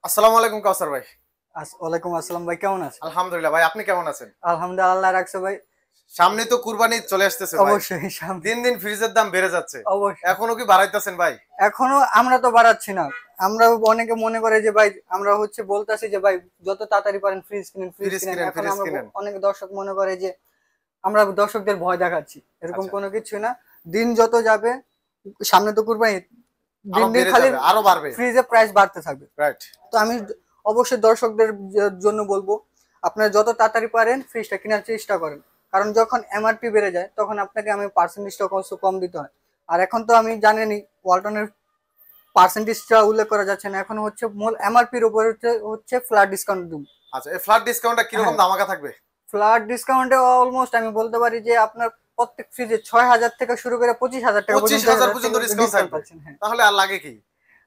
আসসালামু আলাইকুম কাউসার ভাই। ওয়ালাইকুম আসসালাম ভাই, কেমন আছেন? আলহামদুলিল্লাহ ভাই, আপনি কেমন আছেন? আলহামদুলিল্লাহ, আল্লাহ রাখছে ভাই। সামনে তো কুরবানি চলে আসতেছে ভাই। অবশ্যই সামনে। দিন দিন ফ্রিজের দাম বেড়ে যাচ্ছে। অবশ্যই। এখনো কি বাড়াইতেছেন ভাই? এখনো আমরা তো বাড়াচ্ছি না। আমরা অনেকে মনে করে যে ভাই আমরা বলতাছি যে ভাই যত তাড়াতাড়ি পারেন ফ্রিজ কিনেন, ফ্রিজ ফ্রিজ কিনেন। কিনেন, এখন ফ্রিজ আমরা কিনেন। অনেক দর্শক মনে করে যে আমরা দর্শকদের ভয় দেখাচ্ছি, এরকম আচ্ছা, কোনো কিছু না। দিন যত যাবে, সামনে তো কুরবানি, আরো দিন দিন বেড়ে খালি যাবে, আরো বাড়বে। ফ্রিজের প্রাইস বাড়তে থাকবে। রাইট। তো আমি অবশ্যই দর্শকদের জন্য বলবো, আপনারা যত তাড়াতাড়ি পারেন ফ্রিজটা কেনার চেষ্টা করেন। কারণ যখন এমআরপি বেড়ে যায় তখন আপনাকে আমি পার্সেন্টেজটা কম দিতে হয়। আর এখন তো আমি জানেনি ওয়ালটনের পার্সেন্টেজটা উল্লেখ করা যাচ্ছে না, এখন হচ্ছে মূল এমআরপির উপরে হচ্ছে ফ্ল্যাট ডিসকাউন্ট দিব। আচ্ছা, এই ফ্ল্যাট ডিসকাউন্টটা কিরকম হ্যাঁ, ধামাকা থাকবে? ফ্ল্যাট ডিসকাউন্টে অলমোস্ট আমি বলতে পারি যে আপনার প্রত্যেক ফ্রিজে 6,000 থেকে শুরু করে 25,000 টাকা পঁচিশ পর্যন্ত হাজার পর্যন্ত ডিসকাউন্ট ডিসকাউন্ট থাকবে? পাচ্ছেন। হ্যাঁ, তাহলে আর লাগে কি?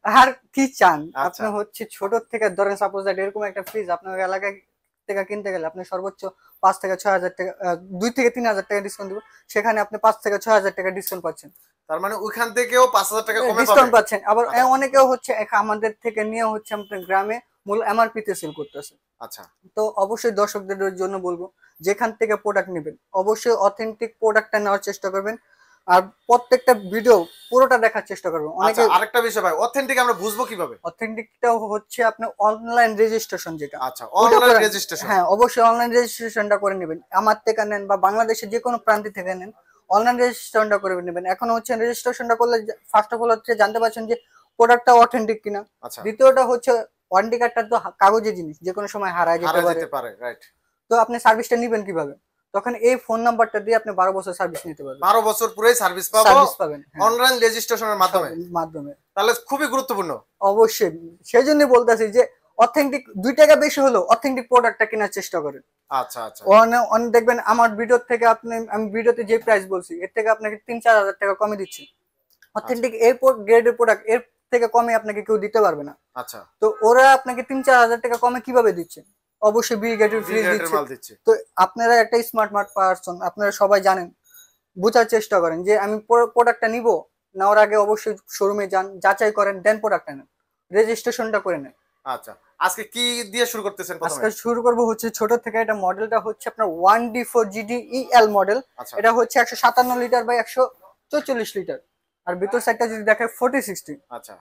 আর কি চান আচ্ছা, আপনি? ছোট থেকে ধরেন, সাপোজ দ্যাট এরকম একটা ফ্রিজ আপনার এলাকায় থেকে কিনতে গেলে আপনি সর্বোচ্চ 5 থেকে 6 হাজার টাকা, 2 থেকে 3 হাজার টাকা ডিসকাউন্ট দিব। সেখানে আপনি 5 থেকে 6 হাজার টাকা ডিসকাউন্ট পাচ্ছেন। তার মানে ওইখান থেকেও 5,000 টাকা কমে পাবে। ডিসকাউন্ট পাচ্ছেন। আবার আচ্ছা, অনেকেও আমাদের থেকে নিয়ে আপনার গ্রামে মূল এমআরপি তে সেল করতেছে। আচ্ছা, তো অবশ্যই দর্শকদের জন্য বলবো, যেখান থেকে প্রোডাক্ট নেবেন অবশ্যই অথেন্টিক প্রোডাক্টটা নেওয়ার চেষ্টা করবেন। আর প্রত্যেকটা ভিডিও পুরোটা দেখার চেষ্টা করবেন। আচ্ছা, অনেকে আরেকটা বিষয় ভাই, অথেন্টিক আমরা বুঝবো কিভাবে? অথেন্টিকটা হচ্ছে আপনার অনলাইন রেজিস্ট্রেশন যেটা, আচ্ছা, ওটা অনলাইন করে। রেজিস্ট্রেশন। হ্যাঁ, অবশ্যই অনলাইন রেজিস্ট্রেশনটা করে নেবেন। আমার থেকে নেন বা বাংলাদেশের যে কোনো প্রান্তি থেকে নেন, অনলাইন রেজিস্ট্রেশনটা করে নেবেন। এখন রেজিস্ট্রেশনটা করলে ফার্স্ট অফ অল জানতে পারছেন যে প্রোডাক্টটা অথেন্টিক কিনা। আচ্ছা, দ্বিতীয়টা হচ্ছে ওয়ারেন্টি কার্ডটা তো কাগজের জিনিস, যে কোনো সময় হারায় যেতে হারা পারে। যেতে পারে, রাইট। তো আপনি সার্ভিসটা নিবেন কিভাবে? তখন এই ফোন নাম্বারটা দিয়ে আপনি 12 বছর সার্ভিস নিতে পারবেন। 12 বছর পুরোই সার্ভিস পাবো সার্ভিস পাবেন, হ্যাঁ, অনলাইন রেজিস্ট্রেশনের সব মাধ্যমে। মাধ্যমে। তাহলে খুবই গুরুত্বপূর্ণ। অবশ্যই, সেই জন্য বলতেছি যে অথেন্টিক 2 টাকা বেশি হলো অথেন্টিক প্রোডাক্টটা কেনার চেষ্টা করেন। আচ্ছা, আচ্ছা, অনেক দেখবেন আমার ভিডিও থেকে আমি ভিডিওতে যে প্রাইস বলছি এর থেকে আপনাকে 3-4 হাজার টাকা কমে দিচ্ছি। আচ্ছা, অথেন্টিক এই গ্রেডের প্রোডাক্ট এর থেকে কমে আপনাকে কেউ দিতে পারবে না। আচ্ছা। তো ওরা আপনাকে 3-4 হাজার টাকা কমে কিভাবে দিচ্ছে? অবশ্যই বি গ্রেডের বি ফ্রিজ গ্রেডের দিচ্ছে। মাল দিচ্ছে। তো আপনারা একটা স্মার্ট পারসন, আপনারা সবাই জানেন, বোঝার চেষ্টা করেন যে আমি প্রোডাক্টটা নিব, নেওয়ার আগে অবশ্যই শোরুমে যান, যাচাই করেন, দেন প্রোডাক্টটা নেন, রেজিস্ট্রেশনটা করে নেন। আচ্ছা, আজকে কি দিয়ে শুরু করতেছেন প্রথমে? আজকে শুরু করবো ছোট থেকে। এটা মডেলটা হচ্ছে আপনার 1D4GDEL মডেল। আচ্ছা, এটা হচ্ছে 157 লিটার বাই 144 লিটার। আর ভিতর সাইডটা যদি দেখে 4060। আচ্ছা।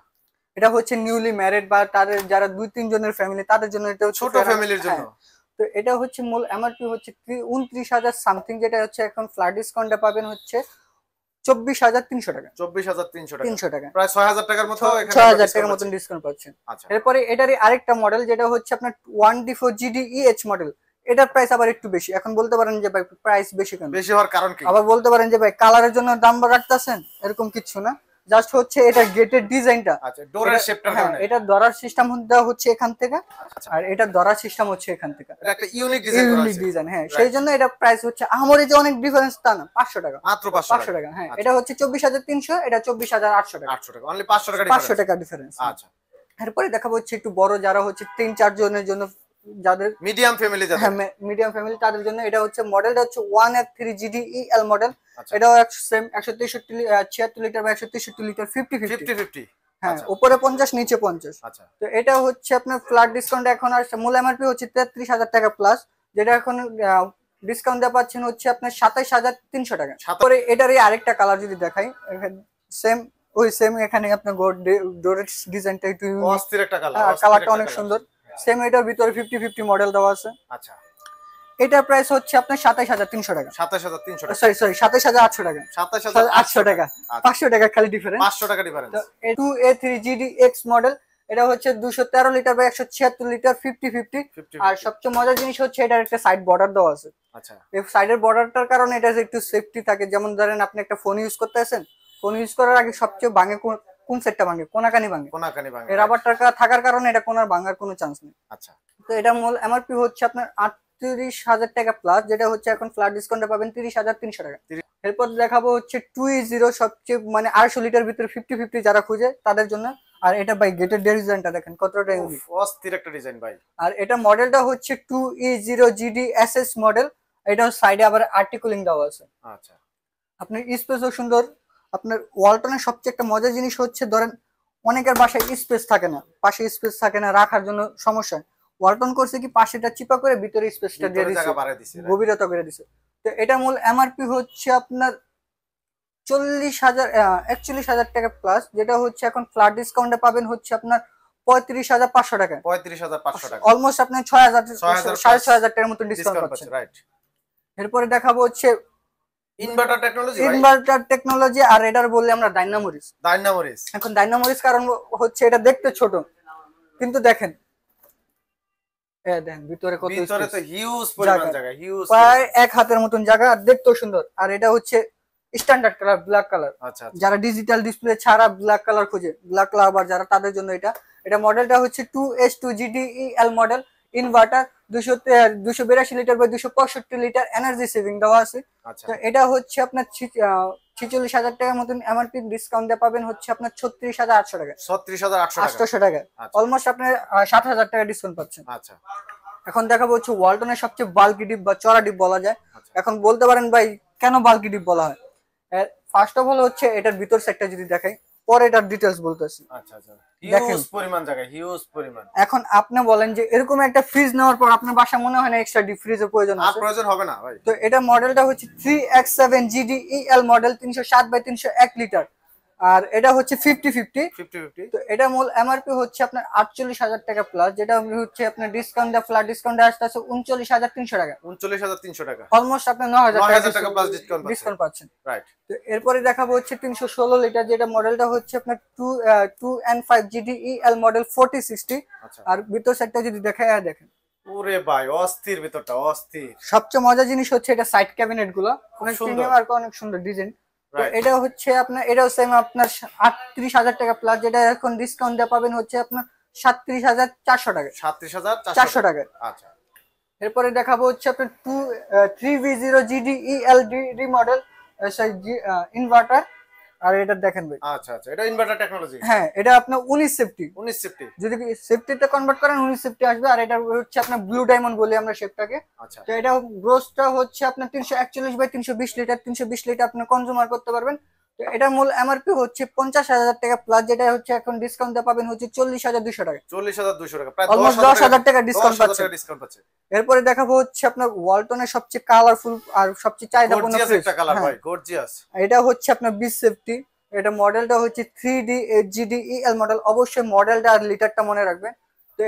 এটা হচ্ছে নিউলি ম্যারিড বা তাদের যারা 2-3 জনের ফ্যামিলি, তাদের জন্য এটা হচ্ছে ছোট ফ্যামিলির জন্য। হ্যাঁ। তো এটা হচ্ছে মূল এমআরপি হচ্ছে 29,000 সামথিং, যেটা হচ্ছে এখন ফ্ল্যাট ডিসকাউন্টে পাবেন হচ্ছে 24,300 টাকা। 24,300 টাকা। 300 টাকা, প্রায় 6,000 টাকার মতো এখানে ছয় আমরা হাজার ডিসকাউন্ট টাকার মতন পাচ্ছি। ডিসকাউন্ট পাচ্ছেন। আচ্ছা, এরপরে এটারই আরেকটা মডেল যেটা হচ্ছে আপনার 1D4GDEH মডেল। এটার প্রাইস আবার একটু বেশি। এখন বলতে পারেন যে ভাই প্রাইস বেশি কেন? বেশি হওয়ার কারণ কি? আবার বলতে পারেন যে ভাই কালারের জন্য দাম রাখতেছেন, এরকম কিছু না। জাস্ট হচ্ছে এটা গেটের ডিজাইনটা। আচ্ছা, ডোরের শেপটার হ্যাঁ, কারণে। এটা ধরার সিস্টেম হচ্ছে এখান থেকে, আচ্ছা, আর এটা ধরার সিস্টেম হচ্ছে এখান থেকে। এটা একটা ইউনিক ডিজাইন করা ইউনিক হয়েছে। ডিজাইন, হ্যাঁ, সেই রাইট। জন্য এটা প্রাইস হচ্ছে আহামরি যে অনেক ডিফারেন্স তা না, 500 টাকা। মাত্র 500 500 টাকা। টাকা, হ্যাঁ। আচ্ছা, এটা হচ্ছে 24,300, এটা 24,800 টাকা। 800 টাকা। অনলি 500 টাকা 500 ডিফারেন্স। টাকা ডিফারেন্স। আচ্ছা। এরপরে দেখাবো হচ্ছে একটু বড়, যারা হচ্ছে 3-4 জনের জন্য, যাদের মিডিয়াম ফ্যামিলি যাদের। হ্যাঁ মিডিয়াম ফ্যামিলি, তাদের জন্য এটা হচ্ছে মডেলটা হচ্ছে 1F3GDEL মডেল। আচ্ছা, এটাও সেম 163 লিটার বা 163 লিটার 50-50। 50-50। হ্যাঁ, আচ্ছা, উপরে 50 নিচে 50। আচ্ছা। তো এটা হচ্ছে আপনার ফ্ল্যাট ডিসকাউন্ট এখন আসছে, মূল এমআরপি হচ্ছে 33,000 টাকা প্লাস, যেটা এখন ডিসকাউন্ট দেওয়া পাচ্ছেন হচ্ছে আপনার 27,300 টাকা। তারপরে এটারই আরেকটা কালার যদি দেখাই, সেম ওই সেম এখানে আপনার ডোরের ডিজাইনটা একটু ইউনিক, অস্থির একটা কালার, অস্থির কালারটা একটা অনেক কালার। সুন্দর। সেম এটার ভিতরে 50-50 মডেল দেওয়া আছে। আচ্ছা, এটার প্রাইস হচ্ছে আপনার 27,300 টাকা। 27,300 টাকা। সরি 27,800 টাকা। 800 27,800 টাকা, টাকা। আচ্ছা, 500 টাকা খালি ডিফারেন্স। 500 টাকা ডিফারেন্স। তো 2A3GDX মডেল। এটা হচ্ছে 213 লিটার বা 176 লিটার 50-50। আর 50-50। সবচেয়ে মজার জিনিস হচ্ছে এটার একটা সাইড বর্ডার দেওয়া আছে। আচ্ছা, এই সাইডের বর্ডারটার কারণে এটা একটু সেফটি থাকে। যেমন ধরেন আপনি একটা ফোন ইউজ করতেছেন, ফোন ইউজ করার আগে সবচেয়ে ভাঙে কোন সেটটা ভাঙে? কোনাকানি ভাঙে। কোনাকানি ভাঙে। এই রাবারটা থাকার কারণে এটা কোনার ভাঙার কোনো চান্স নেই। আচ্ছা, তো এটা মূল এমআরপি হচ্ছে আপনার 38,000 টাকা প্লাস, যেটা হচ্ছে এখন ফ্ল্যাট ডিসকাউন্টে পাবেন 30,300 টাকা। 30। এরপর দেখাবো হচ্ছে 2E0, সবচেয়ে মানে 250 লিটার ভিতরে 50-50 যারা খুঁজে তাদের জন্য। আর এটা ভাই গেটের ডিজাইনটা দেখেন কতটা ইউনিক। অস্থির একটা ডিজাইন ভাই। আর এটা মডেলটা হচ্ছে 2E0GDSS মডেল। এটা সাইডে আবার আর্টিকুলিং দেওয়া আছে। আচ্ছা, আপনার স্পেসও সুন্দর। আপনার ওয়ালটনের সবচেয়ে একটা মজার জিনিস হচ্ছে ধরেন অনেকের বাসায় স্পেস থাকে না, পাশে স্পেস থাকে না, রাখার জন্য সমস্যা হয়। ওয়ালটন করছে কি পাশেটা চিপা করে ভিতরে স্পেসটা দিয়ে ভিতরে দিছে, জায়গা বাড়ায় দিছে, right? গভীরতা করে দিছে। তো এটা মূল এমআরপি হচ্ছে আপনার 40,000 41,000 টাকা প্লাস, যেটা হচ্ছে এখন ফ্ল্যাট ডিসকাউন্টে পাবেন হচ্ছে আপনার 35,500 টাকায়। 35,500 টাকা, অলমোস্ট আপনি 6,000 6,000 6,500 টাকার মতো ডিসকাউন্ট ডিসকাউন্ট পাচ্ছেন। পাচ্ছে, রাইট। এরপরে দেখাবো হচ্ছে ইনভার্টার টেকনোলজি ভাই, ইনভার্টার টেকনোলজি, আর এটার বললে আমরা ডাইনামোরিস। ডাইনামোরিস। এখন ডাইনামোরিস কারণ হচ্ছে এটা দেখতে ছোট, কিন্তু দেখেন দেখেন ভিতরে কত ভিতরে তো space, হিউজ পরিমাণ জায়গা। জায়গা, হিউজ। প্রায় এক হাতের মতন জায়গা, আর দেখতেও সুন্দর। আর এটা হচ্ছে স্ট্যান্ডার্ড কালার, ব্ল্যাক কালার। আচ্ছা আচ্ছা, যারা ডিজিটাল ডিসপ্লে ছাড়া ব্ল্যাক কালার খোঁজে, ব্ল্যাক কালার আবার যারা, তাদের জন্য এটা। এটা মডেলটা হচ্ছে 2H2 GDEL model, inverter, 282 litre by 265 litre energy saving দেওয়া আছে। আচ্ছা। তো এটা হচ্ছে আপনার 46,000 টাকার মতন এমআরপি, ডিসকাউন্ট দিয়ে পাবেন হচ্ছে আপনার 36,800 টাকা, 36,800 টাকা। 800 টাকা। আচ্ছা। অলমোস্ট আপনার 7,000 টাকা ডিসকাউন্ট পাচ্ছেন। আচ্ছা এখন দেখাবো হচ্ছে ওয়ালটনের সবচেয়ে বাল্কি ডিপ বা চড়া ডিপ বলা যায়। আচ্ছা। এখন বলতে পারেন ভাই কেন বাল্কি ডিপ বলা হয়? ফার্স্ট অফ অল হচ্ছে এটার ভিতর সেটটা যদি দেখাই, পরে এটার ডিটেলস বলতেছি। আচ্ছা আচ্ছা, দেখেন। হিউজ পরিমাণ জায়গা, হিউজ পরিমাণ। এখন আপনি বলেন যে এরকম একটা ফ্রিজ নেওয়ার পর আপনার বাসা মনে হয় না এক্সট্রা ডিপ ফ্রিজের প্রয়োজন আর আছে? প্রয়োজন হবে না ভাই। তো এটা মডেলটা হচ্ছে 3X7 GDEL model, 307 by 301 litre, আর এটা হচ্ছে 50-50। 50-50। তো এটা মূল এমআরপি হচ্ছে আপনার 48,000 টাকা প্লাস, যেটা হচ্ছে আপনার ডিসকাউন্ট ফ্ল্যাট ডিসকাউন্টে আসতে আছে 39,300 টাকা, 39,300 টাকা। অলমোস্ট আপনি 9,000 9,000 টাকা প্লাস ডিসকাউন্ট পাচ্ছেন, রাইট। তো এরপরে দেখাবো হচ্ছে 316 লিটার, যেটা মডেলটা হচ্ছে আপনার 2N5 GDEL মডেল 4060। আচ্ছা। আর ভিতর সাইডটা যদি দেখায়, দেখেন ওরে ভাই অস্থির, ভিতরটা অস্থির। সবচেয়ে মজার জিনিস হচ্ছে এটা সাইড ক্যাবিনেট গুলো অনেক সুন্দর। প্রিমিয়াম আর অনেক সুন্দর ডিজাইন। তো রাইট। এটা হচ্ছে আপনার, এটাও সেম আপনার 38,000 টাকা প্লাস, যেটা এখন ডিসকাউন্ট দিয়ে পাবেন হচ্ছে আপনার 37,400 টাকা, 37,400 টাকা। আচ্ছা। এরপরে দেখাবো হচ্ছে আপনার 3V0 GDEL মডেল ইনভার্টার, আর এটা দেখেন ভাই। আচ্ছা আচ্ছা, এটা ইনভার্টার টেকনোলজি। হ্যাঁ, এটা আপনার 19 সেফটি, 19 সেফটি। যদি সেফটিতে কনভার্ট করেন 19 সেফটি আসবে। আর এটা হচ্ছে আপনার ব্লু ডায়মন্ড বলি আমরা শেপটাকে। আচ্ছা। তো এটা গ্রোসটা হচ্ছে আপনার 341 বাই 320 লিটার, 320 লিটার আপনি কনজিউমার করতে পারবেন। তো এটা মূল এমআরপি হচ্ছে 50,000 টাকা প্লাস, যেটা হচ্ছে এখন ডিসকাউন্ট পাবেন হচ্ছে 40,200 টাকা, 40,200 টাকা, প্রায় অলমোস্ট 10,000 টাকা ডিসকাউন্ট 10,000 পাচ্ছেন। টাকা ডিসকাউন্ট পাচ্ছে। এরপরে দেখাবো হচ্ছে আপনার ওয়ালটনের সবচেয়ে কালারফুল আর সবচেয়ে চাহিদাপূর্ণ গর্জিয়াস ফ্রিজ। একটা কালার ভাই, গর্জিয়াস। এটা হচ্ছে আপনার 20 সেফটি, এটা মডেলটা হচ্ছে 3D GDEL মডেল, অবশ্যই মডেলটা আর লিটারটা মনে রাখবেন। তো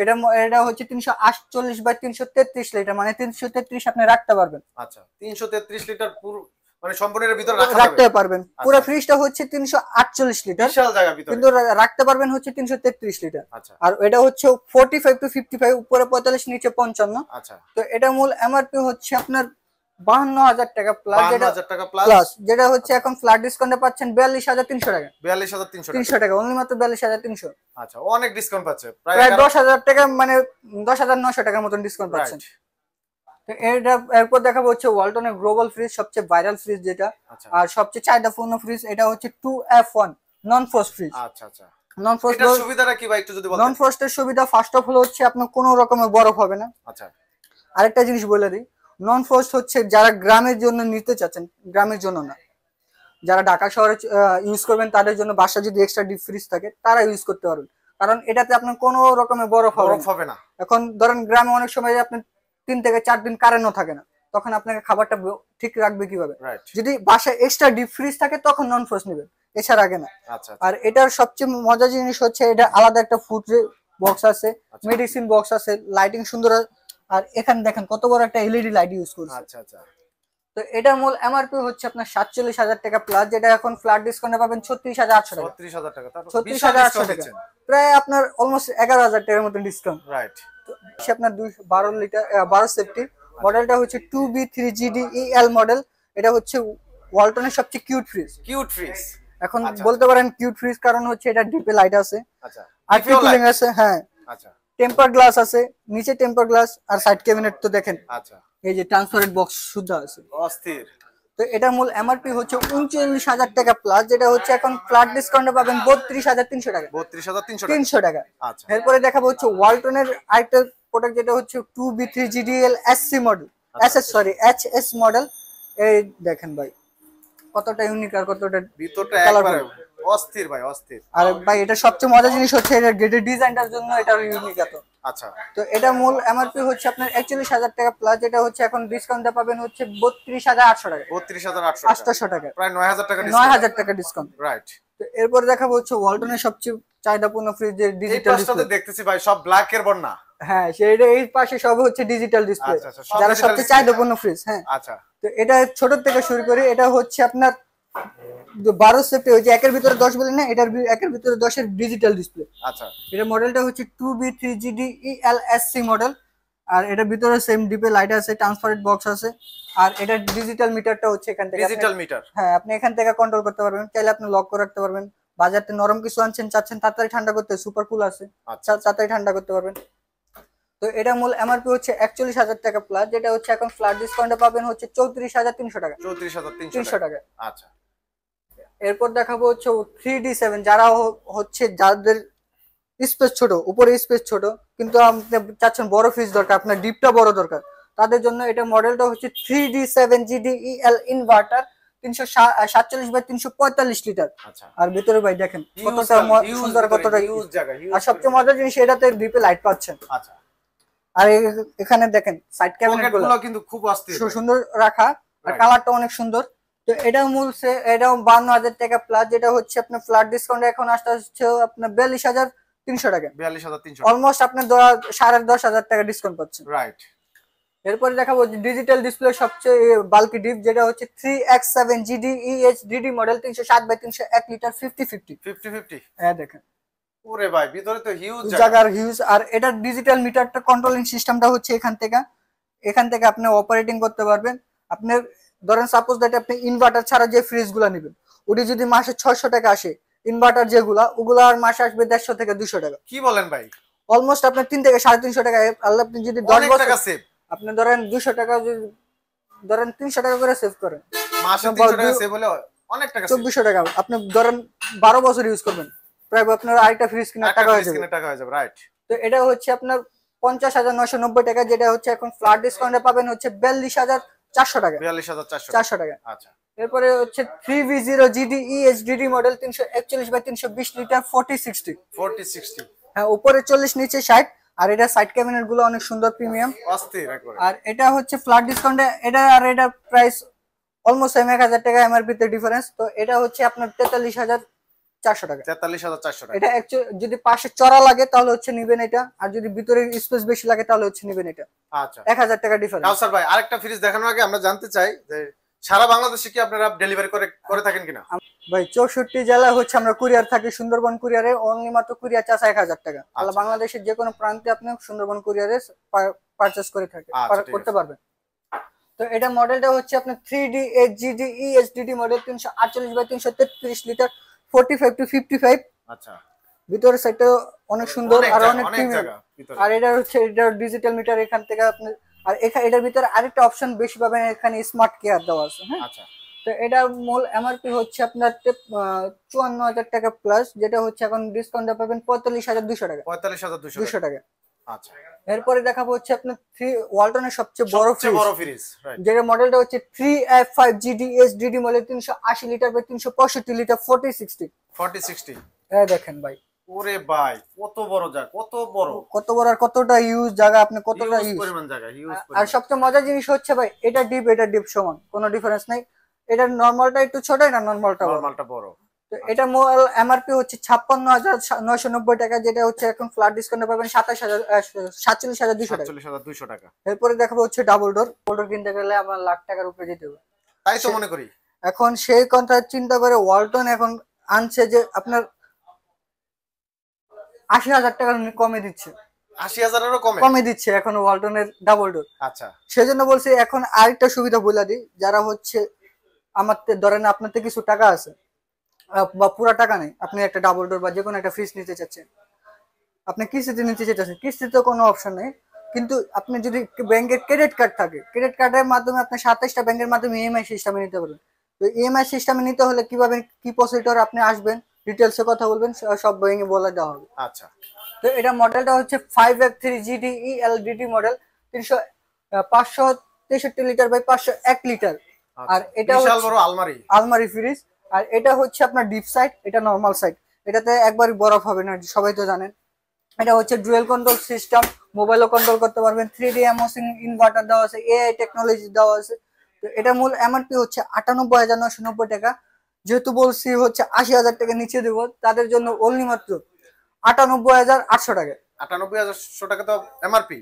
এটা হচ্ছে 348 বাই 333 লিটার, মানে 333 আপনি রাখতে পারবেন। আচ্ছা, 333 লিটার পুরো মানে সম্পূর্ণের ভিতরে রাখতে পারবেন। পুরো ফ্রিজটা হচ্ছে 348 লিটার, বিশাল জায়গা ভিতরে, কিন্তু রাখতে পারবেন হচ্ছে 333 লিটার। আচ্ছা। আর এটা হচ্ছে 45 টু 55, উপরে 45 নিচে 55। আচ্ছা। তো এটা মূল এমআরপি হচ্ছে আপনার 52,000 টাকা প্লাস, 52,000 টাকা প্লাস, যেটা হচ্ছে এখন ফ্ল্যাট ডিসকাউন্টে পাচ্ছেন 42,300 টাকা, 42,300 টাকা, অনলি মাত্র 42,300। আচ্ছা, অনেক ডিসকাউন্ট পাচ্ছে, প্রায় 10,000 টাকা, মানে 10,900 টাকার মতন ডিসকাউন্ট পাচ্ছেন। তো এরপর দেখাবো হচ্ছে ওয়ালটনের গ্লোবাল ফ্রিজ, সবচেয়ে ভাইরাল ফ্রিজ যেটা, আচ্ছা। আর সবচেয়ে চাহিদাপূর্ণ ফ্রিজ। এটা হচ্ছে 2F1 নন ফ্রস্ট ফ্রিজ। আচ্ছা আচ্ছা, নন ফ্রস্ট এটার সুবিধাটা কি ভাই একটু যদি বলেন? নন ফ্রস্টের সুবিধা ফার্স্ট অফ অল হচ্ছে আপনার কোনো রকমের বরফ হবে না। আচ্ছা। আরেকটা জিনিস বলে দিই, নন ফ্রস্ট হচ্ছে যারা গ্রামের জন্য নিতে চাচ্ছেন, গ্রামের জন্য না, যারা ঢাকা শহরে ইউজ করবেন তাদের জন্য বাসা যদি এক্সট্রা ডিপ ফ্রিজ থাকে তারা ইউজ করতে পারবেন, কারণ এটাতে আপনার কোনো রকমের বরফ হবে না। এখন ধরেন গ্রামে অনেক সময় আপনার 3 থেকে 4 দিন কারেন্টও থাকে না, তখন আপনাকে খাবারটা ঠিক রাখবে কিভাবে? যদি বাসায় এক্সট্রা ডিপ ফ্রিজ থাকে তখন নন ফ্রস্ট নেবেন, এছাড়া আগে না। আর এটার সবচেয়ে মজার জিনিস হচ্ছে এটা আলাদা একটা ফুড বক্স আছে, মেডিসিন বক্স আছে, লাইটিং সুন্দর, আর এখানে দেখেন কত বড় একটা এলইডি লাইট ইউজ করছে। আচ্ছা আচ্ছা। তো এটা মূল এমআরপি হচ্ছে আপনার 47,000 টাকা প্লাস, যেটা এখন ফ্ল্যাট ডিসকাউন্টে পাবেন 36,800 টাকা, 36,000 টাকা, 36,800 টাকা, প্রায় আপনার অলমোস্ট 11,000 টাকার মতো ডিসকাউন্ট। রাইট। তো আপনার 12 লিটার 12 সেফটি, মডেলটা হচ্ছে 2B3 GDEL মডেল। এটা হচ্ছে ওয়ালটনের সবচেয়ে কিউট ফ্রিজ। এখন বলতে পারেন কিউট ফ্রিজ কারণ হচ্ছে এটা ডিপে লাইট আছে, আচ্ছা, আর কুলিং আছে। হ্যাঁ, আচ্ছা, টেম্পার গ্লাস আছে, নিচে টেম্পার গ্লাস, আর সাইড ক্যাবিনেট তো দেখেন। আচ্ছা, এই যে ট্রান্সপারেন্ট বক্স শুদ্ধ আছে, অস্থির। তো এটা মূল এমআরপি হচ্ছে 39,000 টাকা প্লাস, যেটা হচ্ছে এখন ফ্ল্যাট ডিসকাউন্টে পাবেন 32,300 টাকা, 32,300 টাকা। আচ্ছা, এরপরে দেখাবো হচ্ছে ওয়ালটনের আরেকটা প্রোডাক্ট, যেটা হচ্ছে 2B3 GDEL SC model, HS model. এই দেখেন ভাই কতটা ইউনিক আর কতটা ভিতরটা একবারে অস্থির ভাই, অস্থির। আর ভাই এটা সবচেয়ে মজার জিনিস হচ্ছে এটা গেটের ডিজাইনটার জন্য এটা ইউনিক এত। আচ্ছা, তো এটা মূল এমআরপি হচ্ছে আপনার 41,000 টাকা প্লাস, যেটা হচ্ছে এখন ডিসকাউন্টে পাবেন হচ্ছে 32,800 টাকা, 32,800 টাকা, 800 টাকা, প্রায় 9,000 টাকা ডিসকাউন্ট। 9,000 টাকা ডিসকাউন্ট। রাইট। তো এরপর দেখাবো হচ্ছে ওয়ালটনের সবচেয়ে চাহিদাপূর্ণ ফ্রিজ যে এই ডিজিটাল পাশটাতে ডিসপ্লে। দেখতেছি ভাই সব ব্ল্যাক এর বন্যা। হ্যাঁ সেইটা এই পাশে সব হচ্ছে ডিজিটাল ডিসপ্লে, আচ্ছা, আচ্ছা, সব যারা digital সবচেয়ে display। চাহিদাপূর্ণ ফ্রিজ। হ্যাঁ, আচ্ছা, তো এটা ছোট থেকে শুরু করি, এটা হচ্ছে আপনার 12 সেফটি হচ্ছে একের ভিতরে 10 বলে না, এটার একের ভিতরে 10 এর ডিজিটাল ডিসপ্লে। আচ্ছা, এটা মডেলটা হচ্ছে 2B3GD ELSC মডেল। আর এটার ভিতরে সেম ডিপে লাইট আছে, ট্রান্সপারেন্ট বক্স আছে। আর এটা ডিজিটাল মিটারটা হচ্ছে এখান থেকে ডিজিটাল মিটার। হ্যাঁ, আপনি এখান থেকে কন্ট্রোল করতে পারবেন, চাইলে আপনি লক করে রাখতে পারবেন। বাজারতে নরম কিছু আনছেন, চাচ্ছেন তাড়াতাড়ি ঠান্ডা করতে, সুপার কুল আছে, আচ্ছা, তাড়াতাড়ি ঠান্ডা করতে পারবেন। তো এটা মূল এমআরপি হচ্ছে 41,000 টাকা প্লাস, যেটা হচ্ছে এখন ফ্ল্যাট ডিসকাউন্টে পাবেন হচ্ছে 34,300 টাকা, 34,300 টাকা। আচ্ছা, এরপর দেখাবো হচ্ছে 3D7, যারা হচ্ছে যাদের স্পেস ছোট, উপরে স্পেস ছোট, কিন্তু আপনি চাচ্ছেন বড় ফ্রিজ দরকার, আপনার ডিপটা বড় দরকার, তাদের জন্য এটা মডেলটা হচ্ছে 3D7GDEL ইনভার্টার, 347/345 লিটার। আচ্ছা। আর ভিতরে ভাই দেখেন কতটা সুন্দর, কতটা হিউজ জায়গা, হিউজ। আর সবচেয়ে মজার জিনিস এটাতে ডিপে লাইট পাচ্ছেন। আচ্ছা। আর এখানে দেখেন সাইড ক্যাবিনেট গুলো কিন্তু খুব অস্থির, সুন্দর রাখা, আর কালারটা অনেক সুন্দর। তো এটা মূল এটাও 52,000 টাকা প্লাস, যেটা হচ্ছে আপনার ফ্ল্যাট ডিসকাউন্ট এখন আসতে হচ্ছে আপনার 42,300 টাকা, 42,300 অলমোস্ট আপনার 10,500 টাকা ডিসকাউন্ট পাচ্ছেন। রাইট। এরপরে দেখাবো ডিজিটাল ডিসপ্লে সবচেয়ে বাল্কি ডিপ, যেটা হচ্ছে 3X7GDEHDD মডেল, 360/301 লিটার, 50/50 50/50। হ্যাঁ দেখেন ওরে ভাই ভিতরে তো হিউজ জায়গার হিউজ। আর এটার ডিজিটাল মিটারটা কন্ট্রোলিং সিস্টেমটা হচ্ছে এখান থেকে আপনি অপারেটিং করতে পারবেন। আপনার ধরেন সাপোজ দ্যাট আপনি ইনভার্টার ছাড়া যে ফ্রিজ গুলা নেবেন, ওটি যদি মাসে 600 টাকা আসে, ইনভার্টার যেগুলা ওগুলার মাসে আসবে 150 থেকে 200 টাকা। কি বলেন ভাই? অলমোস্ট আপনার 3 থেকে 350 টাকা। আল্লাহ, আপনি যদি 10 বছর টাকা সেভ, আপনি ধরেন 200 টাকা, যদি ধরেন 300 টাকা করে সেভ করেন, মাসে 300 টাকা সেভ হলে অনেক টাকা, 2400 টাকা আপনি ধরেন 12 বছর ইউজ করবেন, প্রায় আপনার আরেকটা ফ্রিজ কেনার টাকা হয়ে যাবে। রাইট। তো এটা হচ্ছে আপনার 50,990 টাকা, যেটা হচ্ছে এখন ফ্ল্যাট ডিসকাউন্টে পাবেন হচ্ছে 42,400 টাকা, 42,400 টাকা। আচ্ছা। এরপরে হচ্ছে 3V0GDEHDD মডেল, 341/320 লিটার, 40/60। হ্যাঁ, উপরে 40, নিচে 60। আর এটা সাইড ক্যাবিনেট গুলো অনেক সুন্দর, প্রিমিয়াম, অস্থির একবারে। আর এটা হচ্ছে ফ্ল্যাট ডিসকাউন্টে এটা আর এটা প্রাইস অলমোস্ট 1,000 টাকা এমআরপি তে ডিফারেন্স। তো এটা হচ্ছে আপনার 43,400 টাকা, 43,400 টাকা। এটা যদি পাশে চড়া লাগে তাহলে হচ্ছে নিবেন এটা, আর যদি ভিতরে স্পেস বেশি লাগে তাহলে হচ্ছে নিবেন এটা। আচ্ছা, 1,000 টাকা ডিফারেন্স। কাউসার ভাই আরেকটা ফ্রিজ দেখানোর আগে আমরা জানতে চাই যে সারা বাংলাদেশে কি আপনারা ডেলিভারি করে থাকেন কিনা? ভাই 64 জেলা হচ্ছে আমরা কুরিয়ার থাকি, সুন্দরবন কুরিয়ারে অনলি মাত্র কুরিয়ার চার্জ 1,000 টাকা। তাহলে বাংলাদেশের যে কোনো প্রান্তে আপনি সুন্দরবন কুরিয়ারে পারচেজ করতে পারবেন। তো এটা মডেলটা হচ্ছে আপনার 3D8GDEHDD মডেল, 348/333 লিটার, 45/55। আচ্ছা। ভিতরের সাইডটা অনেক সুন্দর আর অনেক প্রিমিয়াম। ভিতরে। আর এটা হচ্ছে এটা ডিজিটাল মিটার, এখান থেকে আপনি আর এটার ভিতরে আরেকটা অপশন বেশি পাবেন, এখানে স্মার্ট কেয়ার দেওয়া আছে। হ্যাঁ, আচ্ছা। তো এটা মূল এমআরপি হচ্ছে আপনার 54,000 টাকা প্লাস, যেটা হচ্ছে এখন ডিসকাউন্টে পাবেন 45,200 টাকা, 45,200 টাকা। আচ্ছা। এরপরে দেখাবো হচ্ছে আপনার ওয়ালটনের সবচেয়ে বড় ফ্রিজ, যেটা মডেলটা হচ্ছে 3F5GDHDD মডেল, 380 লিটার বা 365 লিটার, 40/60। হ্যাঁ দেখেন ভাই, ওরে ভাই কত বড় জায়গা, কত বড় আর কতটা ইউজ জায়গা, আপনি কতটা ইউজ পরিমাণ জায়গা, আর সবচেয়ে মজার জিনিস হচ্ছে ভাই এটা ডিপ সমান, কোনো ডিফারেন্স নাই। এটা নরমালটা একটু ছোট, না নরমালটা বড়। তো এটা এমআরপি হচ্ছে 56,990 টাকা, যেটা হচ্ছে এখন ফ্ল্যাট ডিসকাউন্টে পাবেন 47,200 টাকা। এরপরে দেখাবো হচ্ছে ডাবল ডোর কিনতে গেলে আমার লাখ টাকার উপরে যেতে হবে, তাই তো মনে করি। এখন সেই কথা চিন্তা করে ওয়ালটন এখন আনছে যে আপনার 80,000 টাকা কমে দিচ্ছে, 80,000-এরও কমে দিচ্ছে এখন ওয়ালটনের ডাবল ডোর। আচ্ছা, সেজন্য বলছি এখন আরেকটা সুবিধা বলে দিই, যারা হচ্ছে আমার ধরেন আপনার কিছু টাকা আছে বা পুরা টাকা নেই, আপনি একটা ডাবল ডোর বা যে কোনো একটা ফ্রিজ নিতে চাচ্ছেন, আপনি কিস্তিতে নিতে চাচ্ছেন, কিস্তিতে কোনো অপশন নেই, কিন্তু আপনি যদি ব্যাংকের ক্রেডিট কার্ড থাকে, ক্রেডিট কার্ডের মাধ্যমে আপনি 27টা ব্যাংকের মাধ্যমে ইএমআই সিস্টেমে নিতে পারবেন। তো ইএমআই সিস্টেমে নিতে হলে কিভাবে, কি প্রসিডিউর আপনি আসবেন, ডিটেলসে কথা বলবেন, সব ব্যাংকে বলে দেওয়া হবে। আচ্ছা। তো এটা মডেলটা হচ্ছে 5F3GDELDD model, 563 litre by 501 litre. আর এটা বিশাল বড় আলমারি ফ্রিজ। আর এটা হচ্ছে আপনার ডিপ সাইড, এটা নর্মাল সাইড। এটাতে একবারই বরফ হবে না, সবাই তো জানেন। এটা হচ্ছে ডুয়েল কন্ট্রোল সিস্টেম, মোবাইলও কন্ট্রোল করতে পারবেন। 3D এমওসিং ইনভার্টার দেওয়া আছে, এআই টেকনোলজি দেওয়া আছে। তো এটা মূল এমআরপি হচ্ছে 98,990 টাকা। যেহেতু বলছি হচ্ছে 80,000 টাকা নিচে দেবো, তাদের জন্য অনলি মাত্র 98,800 টাকা। 98,100 টাকা তো এমআরপি।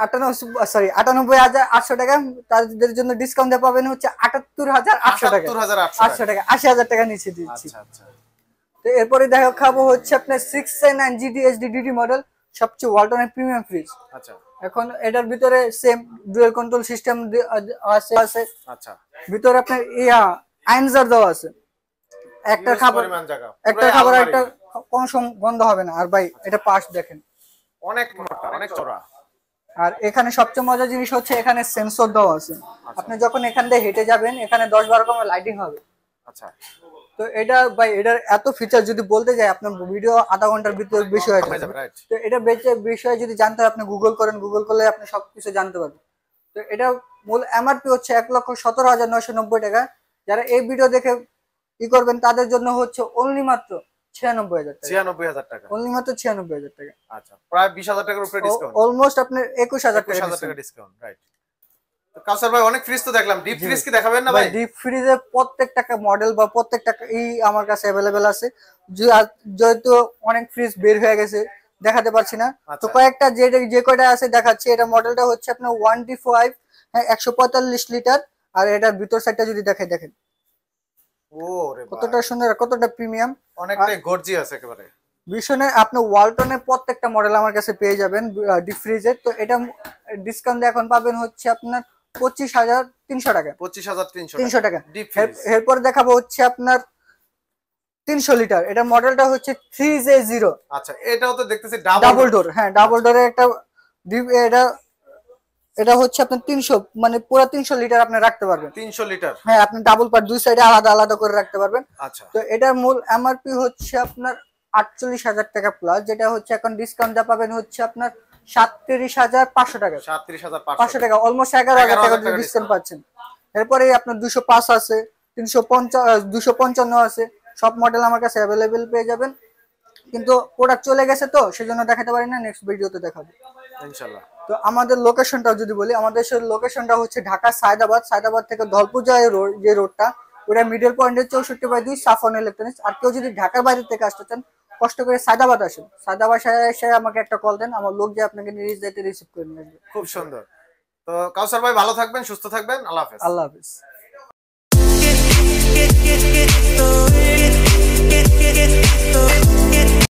98,800 টাকা। তাদের জন্য ডিসকাউন্ট দিয়ে পাবেন হচ্ছে 78,800 টাকা। 800 টাকা, 80,000 টাকা নিচে দিচ্ছি। আচ্ছা আচ্ছা। তো এরপরে খাবো হচ্ছে আপনার 609 GT/HD DD মডেল, সবচেয়ে ওয়ালটনের প্রিমিয়াম ফ্রিজ। আচ্ছা। এখন এটার ভিতরে সেম ডুয়াল কন্ট্রোল সিস্টেম আছে। আচ্ছা। ভিতরে আপনার আইনজার দেওয়া আছে। একটা খাবার একটা কোন বন্ধ হবে না। আর ভাই এটা পাশ দেখেন, অনেক মোটা, অনেক চওড়া। আর এখানে সবচেয়ে মজার জিনিস হচ্ছে এখানে সেন্সর দেওয়া আছে। আপনি যখন এখান দিয়ে হেঁটে যাবেন, এখানে 10-12 রকমের লাইটিং হবে। আচ্ছা। তো এটা ভাই, এটার এত ফিচার যদি বলতে যাই আপনার ভিডিও আধা ঘন্টার ভিতরে বেশি হয়ে যাবে। তো এটা বিষয়ে যদি জানতে হয় আপনি গুগল করেন, গুগল করলে আপনি সবকিছু জানতে পারবেন। তো এটা মূল এমআরপি হচ্ছে 1,17,990 টাকা। যারা এই ভিডিও দেখে করবেন তাদের জন্য হচ্ছে অনলি মাত্র 96,000 টাকা। 96,000 টাকা, অনলি মাত্র 96,000 টাকা। আচ্ছা, প্রায় 20,000 টাকার উপরে ডিসকাউন্ট। অলমোস্ট আপনার 21,000 টাকা ডিসকাউন্ট, রাইট। তো কাউসার ভাই অনেক ফ্রিজ তো দেখলাম, ডিপ ফ্রিজ কি দেখাবেন না ভাই? ডিপ ফ্রিজের প্রত্যেকটা মডেল বা প্রত্যেকটা আমার কাছে अवेलेबल আছে। যেহেতু অনেক ফ্রিজ বের হয়ে গেছে, দেখাতে পারছি না। তো কয়েকটা যে কয়টা আছে দেখাচ্ছি। এটা মডেলটা হচ্ছে আপনার 1D5, 145 লিটার। আর এটার ভিতর সাইডটা যদি দেখেন ওরে ভাই, কতটা সুন্দর, কতটা প্রিমিয়াম, অনেকটাই গর্জিয়াস একেবারে। ভীষণ। আপনি ওয়ালটনের প্রত্যেকটা মডেল আমার কাছে পেয়ে যাবেন ডিপ ফ্রিজের। তো এটা ডিসকাউন্ট এখন পাবেন হচ্ছে আপনার 25,300 টাকা। 25,300 টাকা। এরপর দেখাবো হচ্ছে আপনার 300 লিটার। এটা মডেলটা হচ্ছে 3J0। আচ্ছা, এটাও তো দেখতেছি ডাবল ডোর। হ্যাঁ, ডাবল ডোরের একটা এটা হচ্ছে আপনার 300, মানে পুরো 300 লিটার আপনি রাখতে পারবেন। 300 লিটার, হ্যাঁ, আপনি ডাবল পার্ট দুই সাইডে আলাদা আলাদা করে রাখতে পারবেন। আচ্ছা। তো এটার মূল এমআরপি হচ্ছে আপনার 48,000 টাকা প্লাস, যেটা হচ্ছে এখন ডিসকাউন্ট যা পাবেন হচ্ছে আপনার 37,500 টাকা। 37,500 টাকা, অলমোস্ট 11,000 টাকা ডিসকাউন্ট পাচ্ছেন। এরপরে আপনার 205 আছে, 255 আছে। সব মডেল আমার কাছে অ্যাভেলেবেল পেয়ে যাবেন। কিন্তু প্রোডাক্ট চলে গেছে তো সেজন্য দেখাতে পারি না, নেক্সট ভিডিওতে দেখাবো ইনশাআল্লাহ। তো আমাদের লোকেশনটাও যদি বলি, আমাদের লোকেশনটা হচ্ছে ঢাকা সায়দাবাদ থেকে ধলপুজা যে রোডটা, ওটা মিডল পয়েন্টের 64/2 সাফন ইলেকট্রনিক্স। আর কেউ যদি ঢাকার বাইরে থেকে আসতে চান, কষ্ট করে সায়দাবাদ আসেন। সায়দাবাদ এসে আমাকে একটা কল দেন, আমার লোক যে আপনাকে নিজ দায়িত্বে রিসিভ করে নিয়ে আসবে। খুব সুন্দর। তো কাউসার ভাই ভালো থাকবেন, সুস্থ থাকবেন। আল্লাহ হাফেজ। আল্লাহ হাফেজ।